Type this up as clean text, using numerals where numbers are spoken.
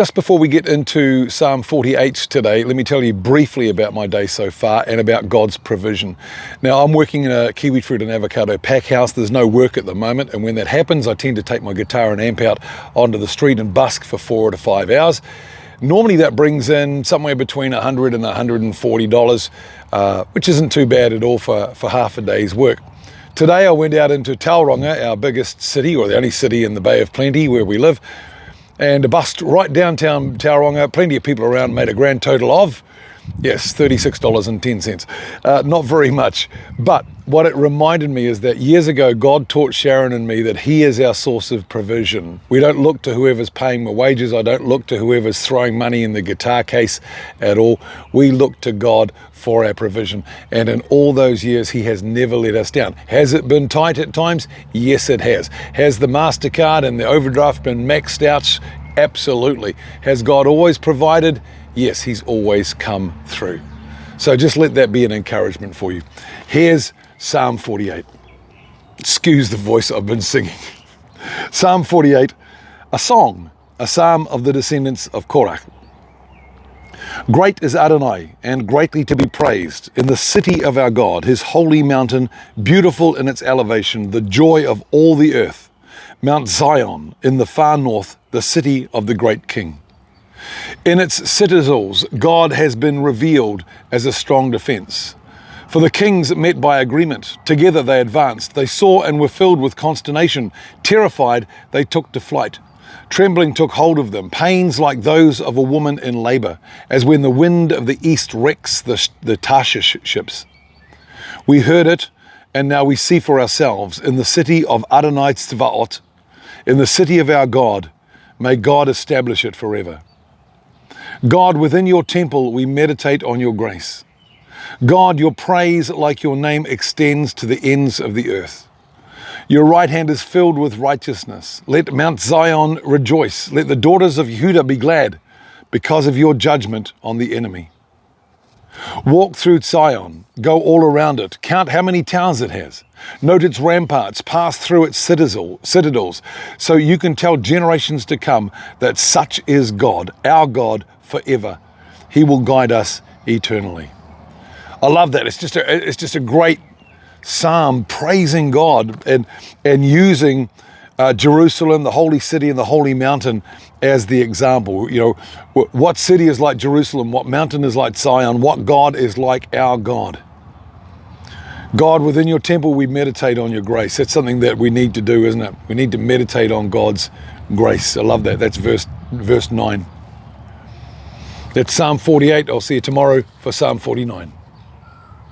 Just before we get into Psalm 48 today, let me tell you briefly about my day so far and about God's provision. Now, I'm working in a kiwi fruit and avocado pack house. There's no work at the moment, and when that happens, I tend to take my guitar and amp out onto the street and busk for 4 to 5 hours. Normally that brings in somewhere between $100 and $140, which isn't too bad at all for half a day's work. Today I went out into Tauranga, our biggest city, or the only city in the Bay of Plenty where we live, and bussed right downtown Tauranga. Plenty of people around, made a grand total of, yes, $36.10. Not very much, but what it reminded me is that years ago, God taught Sharon and me that He is our source of provision. We don't look to whoever's paying my wages. I don't look to whoever's throwing money in the guitar case at all. We look to God for our provision. And in all those years, He has never let us down. Has it been tight at times? Yes, it has. Has the MasterCard and the overdraft been maxed out? Absolutely. Has God always provided? Yes, He's always come through. So just let that be an encouragement for you. Here's Psalm 48. Excuse the voice I've been singing. Psalm 48, a song, a psalm of the descendants of Korah. Great is Adonai, and greatly to be praised in the city of our God, His holy mountain, beautiful in its elevation, the joy of all the earth. Mount Zion in the far north, the city of the great King. In its citadels, God has been revealed as a strong defense. For the kings met by agreement. Together they advanced. They saw and were filled with consternation. Terrified, they took to flight. Trembling took hold of them, pains like those of a woman in labor, as when the wind of the east wrecks the Tarshish ships. We heard it, and now we see for ourselves in the city of Adonai Tzvaot, in the city of our God. May God establish it forever. God, within your temple we meditate on your grace. God, your praise like your name extends to the ends of the earth. Your right hand is filled with righteousness. Let Mount Zion rejoice. Let the daughters of Judah be glad because of your judgment on the enemy. Walk through Zion, go all around it, count how many towns it has. Note its ramparts, pass through its citadels, so you can tell generations to come that such is God, our God forever. He will guide us eternally. I love that. It's just a great psalm praising God and using Jerusalem, the holy city and the holy mountain as the example. You know, what city is like Jerusalem? What mountain is like Zion? What God is like our God? God, within your temple, we meditate on your grace. That's something that we need to do, isn't it? We need to meditate on God's grace. I love that. That's verse 9. That's Psalm 48. I'll see you tomorrow for Psalm 49.